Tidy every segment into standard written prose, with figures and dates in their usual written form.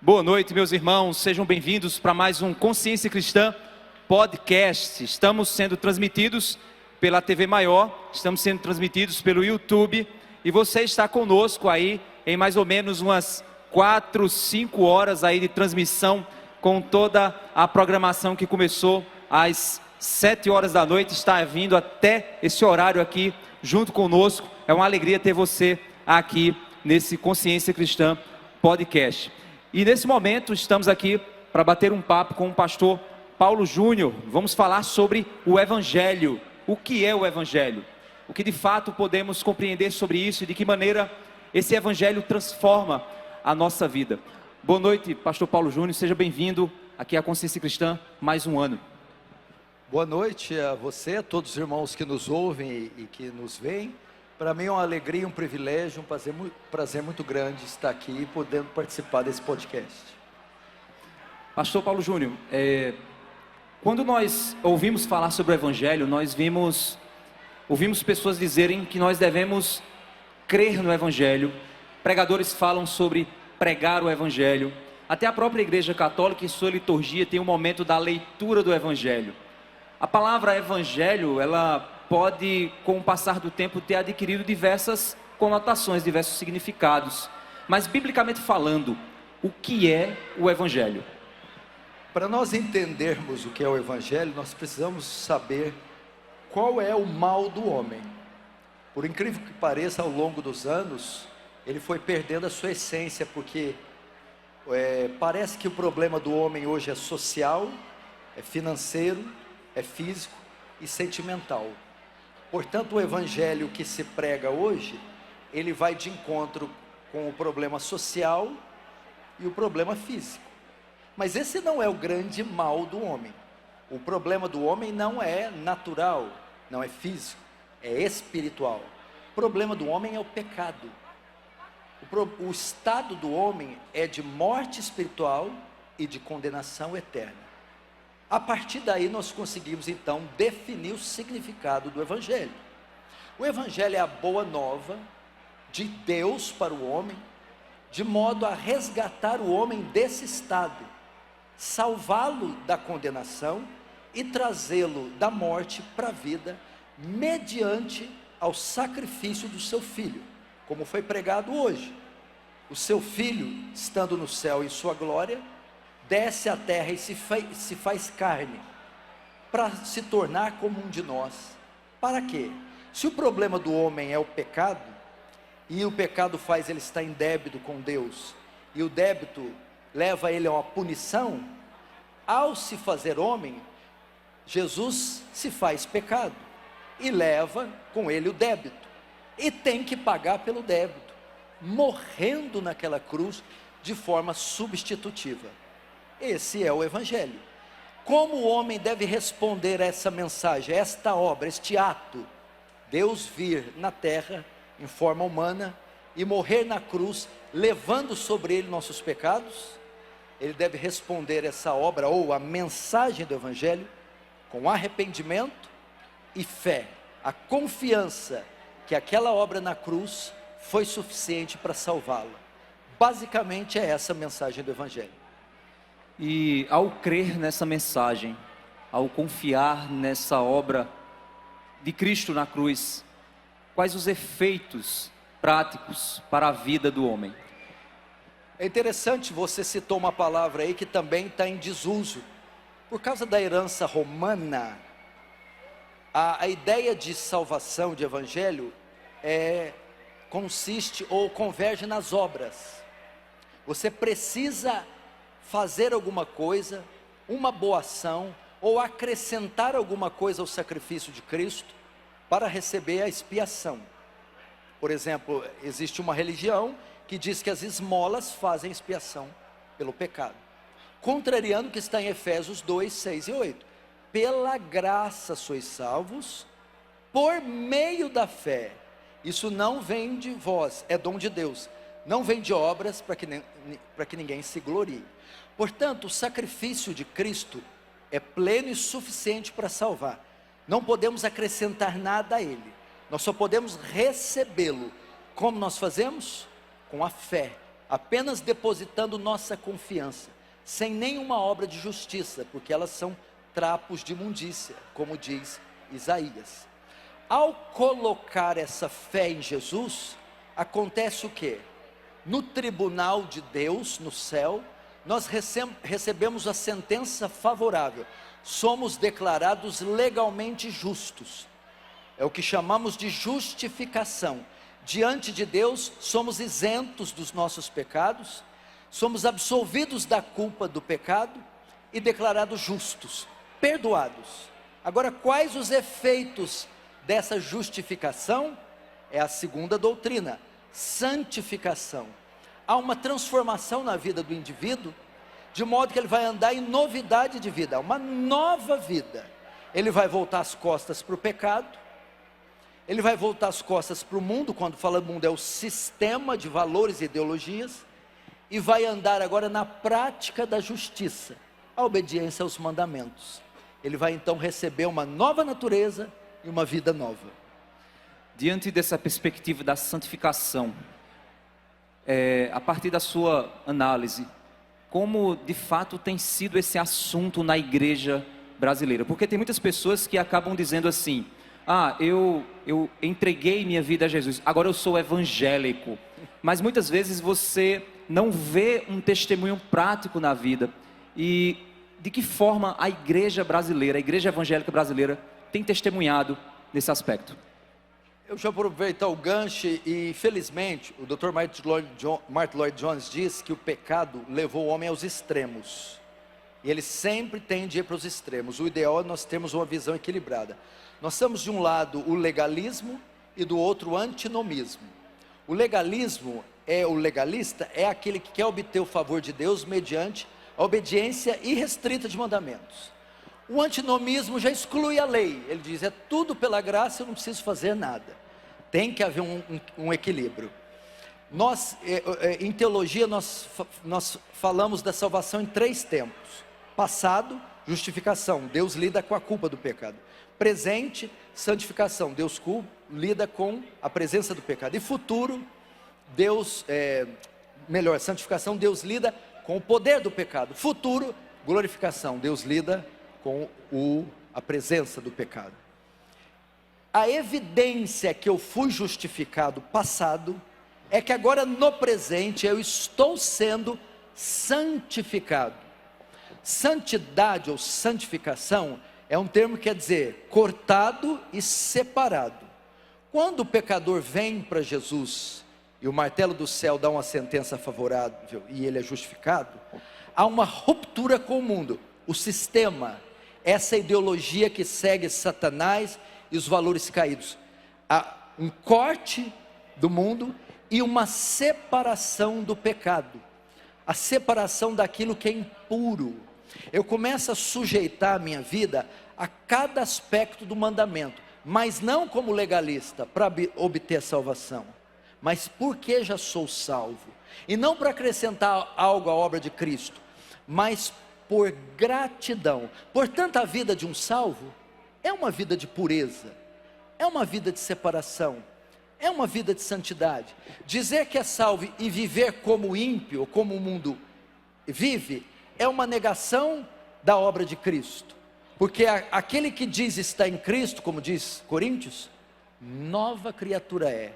Boa noite, meus irmãos, sejam bem-vindos para mais um Consciência Cristã Podcast. Estamos sendo transmitidos pela TV Maior, estamos sendo transmitidos pelo YouTube e você está conosco aí em mais ou menos umas 4, 5 horas aí de transmissão com toda a programação que começou às 7 horas da noite, está vindo até esse horário aqui junto conosco. É uma alegria ter você aqui nesse Consciência Cristã Podcast. E nesse momento estamos aqui para bater um papo com o pastor Paulo Júnior. Vamos falar sobre o Evangelho. O que é o Evangelho? O que de fato podemos compreender sobre isso e de que maneira esse Evangelho transforma a nossa vida. Boa noite, pastor Paulo Júnior. Seja bem-vindo aqui à Consciência Cristã, mais um ano. Boa noite a você, a todos os irmãos que nos ouvem e que nos veem. Para mim é uma alegria, um privilégio, um prazer muito grande estar aqui podendo participar desse podcast. Pastor Paulo Júnior, quando nós ouvimos falar sobre o Evangelho, nós ouvimos pessoas dizerem que nós devemos crer no Evangelho. Pregadores falam sobre pregar o Evangelho. Até a própria Igreja Católica, em sua liturgia, tem um momento da leitura do Evangelho. A palavra Evangelho, ela pode, com o passar do tempo, ter adquirido diversas conotações, diversos significados. Mas, biblicamente falando, o que é o Evangelho? Para nós entendermos o que é o Evangelho, nós precisamos saber qual é o mal do homem. Por incrível que pareça, ao longo dos anos, ele foi perdendo a sua essência, porque parece que o problema do homem hoje é social, é financeiro, é físico e sentimental. Portanto, o Evangelho que se prega hoje, ele vai de encontro com o problema social e o problema físico. Mas esse não é o grande mal do homem. O problema do homem não é natural, não é físico, é espiritual. O problema do homem é o pecado. O estado do homem é de morte espiritual e de condenação eterna. A partir daí nós conseguimos então definir o significado do Evangelho. O Evangelho é a boa nova de Deus para o homem, de modo a resgatar o homem desse estado, salvá-lo da condenação e trazê-lo da morte para a vida, mediante ao sacrifício do seu filho, como foi pregado hoje. O seu filho, estando no céu em sua glória, desce à terra e se faz carne, para se tornar como um de nós. Para quê? Se o problema do homem é o pecado, e o pecado faz ele estar em débito com Deus, e o débito leva ele a uma punição, ao se fazer homem, Jesus se faz pecado, e leva com ele o débito, e tem que pagar pelo débito, morrendo naquela cruz, de forma substitutiva. Esse é o Evangelho. Como o homem deve responder a essa mensagem, a esta obra, este ato? Deus vir na terra, em forma humana, e morrer na cruz, levando sobre ele nossos pecados. Ele deve responder essa obra, ou a mensagem do Evangelho, com arrependimento e fé. A confiança que aquela obra na cruz foi suficiente para salvá-lo. Basicamente é essa a mensagem do Evangelho. E ao crer nessa mensagem, ao confiar nessa obra de Cristo na cruz, quais os efeitos práticos para a vida do homem? É interessante, você citou uma palavra aí que também está em desuso. Por causa da herança romana, a ideia de salvação, de evangelho, consiste ou converge nas obras. Você precisa fazer alguma coisa, uma boa ação, ou acrescentar alguma coisa ao sacrifício de Cristo, para receber a expiação. Por exemplo, existe uma religião que diz que as esmolas fazem expiação pelo pecado, contrariando o que está em Efésios 2, 6 e 8. Pela graça sois salvos, por meio da fé. Isso não vem de vós, é dom de Deus, não vem de obras para que ninguém se glorie. Portanto, o sacrifício de Cristo é pleno e suficiente para salvar. Não podemos acrescentar nada a Ele, nós só podemos recebê-lo. Como nós fazemos? Com a fé. apenas depositando nossa confiança, sem nenhuma obra de justiça, porque elas são trapos de imundícia, como diz Isaías. Ao colocar essa fé em Jesus, acontece o quê? No tribunal de Deus, no céu, nós recebemos a sentença favorável, somos declarados legalmente justos, é o que chamamos de justificação. Diante de Deus, somos isentos dos nossos pecados, somos absolvidos da culpa do pecado e declarados justos, perdoados. Agora, quais os efeitos dessa justificação? É a segunda doutrina, santificação. Há uma transformação na vida do indivíduo, de modo que ele vai andar em novidade de vida, uma nova vida. Ele vai voltar as costas para o pecado, ele vai voltar as costas para o mundo. Quando fala mundo, é o sistema de valores e ideologias, e vai andar agora na prática da justiça, a obediência aos mandamentos. Ele vai então receber uma nova natureza e uma vida nova. Diante dessa perspectiva da santificação, a partir da sua análise, como de fato tem sido esse assunto na igreja brasileira? Porque tem muitas pessoas que acabam dizendo assim: eu entreguei minha vida a Jesus, agora eu sou evangélico. Mas muitas vezes você não vê um testemunho prático na vida. E de que forma a igreja brasileira, a igreja evangélica brasileira, tem testemunhado nesse aspecto? Eu já vou aproveitar o gancho e, felizmente, o Dr. Martin Lloyd Jones diz que o pecado levou o homem aos extremos. E ele sempre tende a ir para os extremos. O ideal é nós termos uma visão equilibrada. Nós temos de um lado o legalismo e do outro o antinomismo. O legalismo o legalista é aquele que quer obter o favor de Deus mediante a obediência irrestrita de mandamentos. O antinomismo já exclui a lei, ele diz: é tudo pela graça, eu não preciso fazer nada. Tem que haver um equilíbrio. Nós, em teologia, nós falamos da salvação em 3 tempos: passado, justificação, Deus lida com a culpa do pecado; presente, santificação, Deus lida com a presença do pecado; e futuro, santificação, Deus lida com o poder do pecado; futuro, glorificação, Deus lida com a presença do pecado. A evidência que eu fui justificado passado, é que agora no presente eu estou sendo santificado. Santidade ou santificação é um termo que quer dizer cortado e separado. Quando o pecador vem para Jesus e o martelo do céu dá uma sentença favorável e ele é justificado, há uma ruptura com o mundo, o sistema, essa ideologia que segue Satanás e os valores caídos. Há um corte do mundo e uma separação do pecado, a separação daquilo que é impuro. Eu começo a sujeitar a minha vida a cada aspecto do mandamento, mas não como legalista para obter a salvação, mas porque já sou salvo, e não para acrescentar algo à obra de Cristo, mas por gratidão. Portanto, a vida de um salvo é uma vida de pureza, é uma vida de separação, é uma vida de santidade. Dizer que é salvo e viver como ímpio, como o mundo vive, é uma negação da obra de Cristo, porque aquele que diz estar em Cristo, como diz Coríntios, nova criatura é,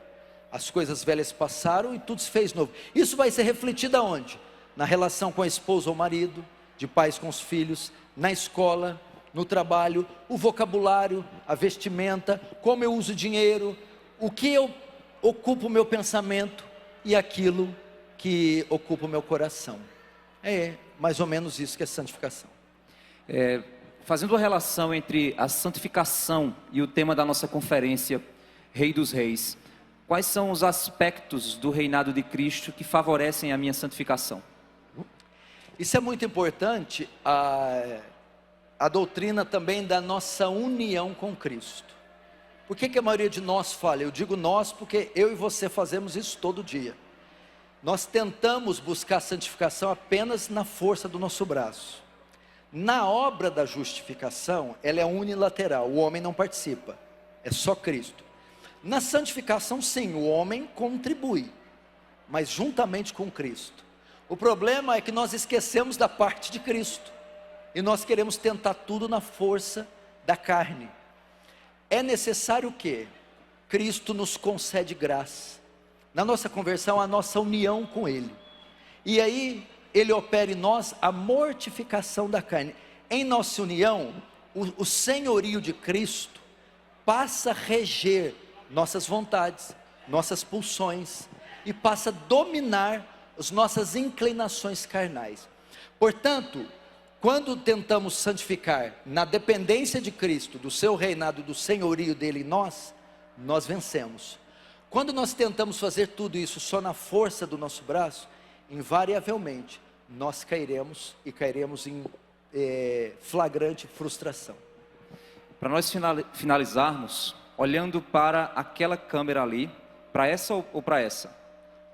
as coisas velhas passaram e tudo se fez novo. Isso vai ser refletido aonde? Na relação com a esposa ou marido, de pais com os filhos, na escola, no trabalho, o vocabulário, a vestimenta, como eu uso dinheiro, o que eu ocupo o meu pensamento e aquilo que ocupa o meu coração. É mais ou menos isso que é santificação. Fazendo a relação entre a santificação e o tema da nossa conferência, Rei dos Reis, quais são os aspectos do reinado de Cristo que favorecem a minha santificação? Isso é muito importante, a doutrina também da nossa união com Cristo. Por que a maioria de nós falha? Eu digo nós porque eu e você fazemos isso todo dia. Nós tentamos buscar santificação apenas na força do nosso braço. Na obra da justificação, ela é unilateral, o homem não participa, é só Cristo. Na santificação, sim, o homem contribui. mas juntamente com Cristo. O problema é que nós esquecemos da parte de Cristo, e nós queremos tentar tudo na força da carne. É necessário que Cristo nos concede graça, na nossa conversão, a nossa união com Ele, e aí Ele opera em nós a mortificação da carne. Em nossa união, o senhorio de Cristo passa a reger nossas vontades, nossas pulsões, e passa a dominar as nossas inclinações carnais. Portanto, quando tentamos santificar na dependência de Cristo, do seu reinado, do senhorio dele em nós, nós vencemos. Quando nós tentamos fazer tudo isso só na força do nosso braço, invariavelmente nós cairemos, e cairemos em flagrante frustração. Para nós finalizarmos, olhando para aquela câmera ali, para essa ou para essa?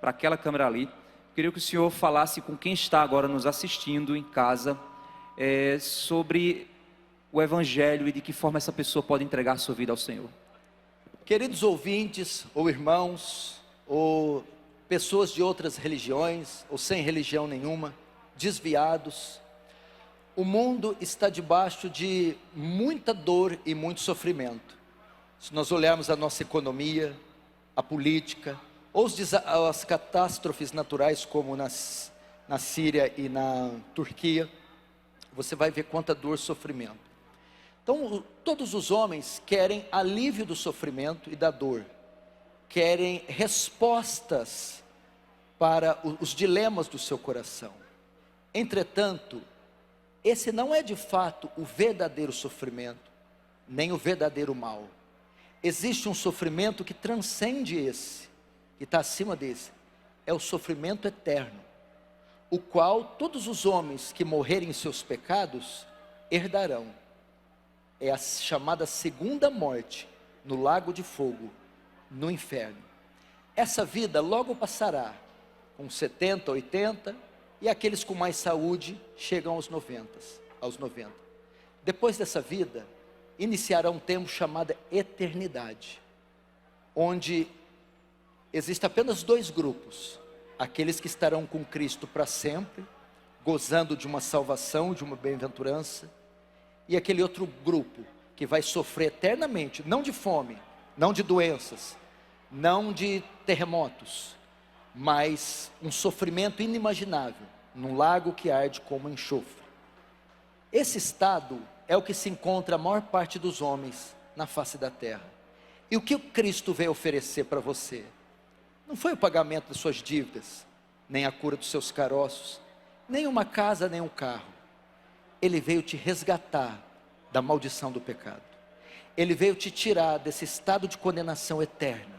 Para aquela câmera ali, queria que o senhor falasse com quem está agora nos assistindo em casa, sobre o Evangelho e de que forma essa pessoa pode entregar sua vida ao Senhor. Queridos ouvintes, ou irmãos, ou pessoas de outras religiões, ou sem religião nenhuma, desviados, o mundo está debaixo de muita dor e muito sofrimento. Se nós olharmos a nossa economia, a política, ou as catástrofes naturais como na Síria e na Turquia, você vai ver quanta dor e sofrimento. Então, todos os homens querem alívio do sofrimento e da dor, querem respostas para os dilemas do seu coração. Entretanto, esse não é de fato o verdadeiro sofrimento, nem o verdadeiro mal. Existe um sofrimento que transcende esse, que está acima desse, é o sofrimento eterno, o qual todos os homens que morrerem em seus pecados herdarão. É a chamada segunda morte, no lago de fogo, no inferno. Essa vida logo passará, com 70, 80, e aqueles com mais saúde chegam aos 90. Depois dessa vida, iniciará um tempo chamado eternidade, onde existem apenas dois grupos: aqueles que estarão com Cristo para sempre, gozando de uma salvação, de uma bem-aventurança, e aquele outro grupo que vai sofrer eternamente, não de fome, não de doenças, não de terremotos, mas um sofrimento inimaginável, num lago que arde como enxofre. Esse estado é o que se encontra a maior parte dos homens na face da terra. E o que o Cristo veio oferecer para você? Não foi o pagamento das suas dívidas, nem a cura dos seus caroços, nem uma casa, nem um carro. Ele veio te resgatar da maldição do pecado. Ele veio te tirar desse estado de condenação eterna.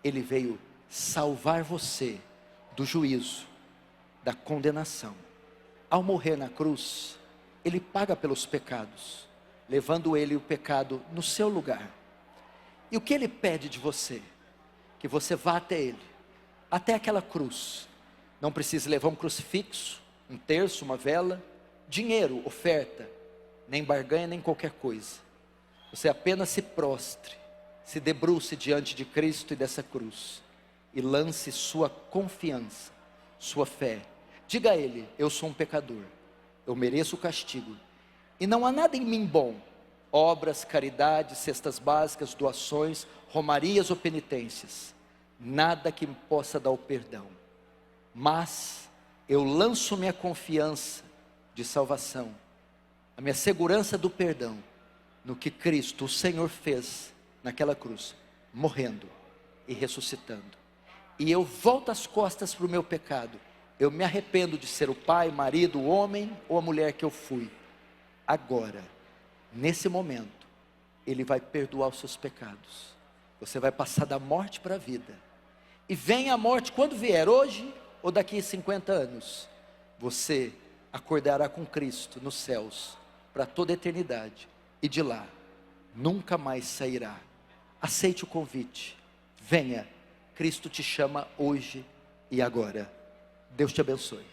Ele veio salvar você do juízo, da condenação. Ao morrer na cruz, Ele paga pelos pecados, levando Ele o pecado no seu lugar. E o que Ele pede de você? Que você vá até Ele, até aquela cruz. Não precisa levar um crucifixo, um terço, uma vela, dinheiro, oferta, nem barganha, nem qualquer coisa. Você apenas se prostre, se debruce diante de Cristo e dessa cruz, e lance sua confiança, sua fé. Diga a Ele: eu sou um pecador, eu mereço o castigo, e não há nada em mim bom, obras, caridade, cestas básicas, doações, romarias ou penitências, nada que me possa dar o perdão, mas eu lanço minha confiança de salvação, a minha segurança do perdão, no que Cristo, o Senhor, fez naquela cruz, morrendo e ressuscitando. E eu volto as costas para o meu pecado. Eu me arrependo de ser o pai, marido, o homem ou a mulher que eu fui. Agora, nesse momento, Ele vai perdoar os seus pecados. Você vai passar da morte para a vida. E vem a morte quando vier, hoje ou daqui a 50 anos. Você acordará com Cristo nos céus para toda a eternidade. E de lá, nunca mais sairá. Aceite o convite. Venha. Cristo te chama hoje e agora. Deus te abençoe.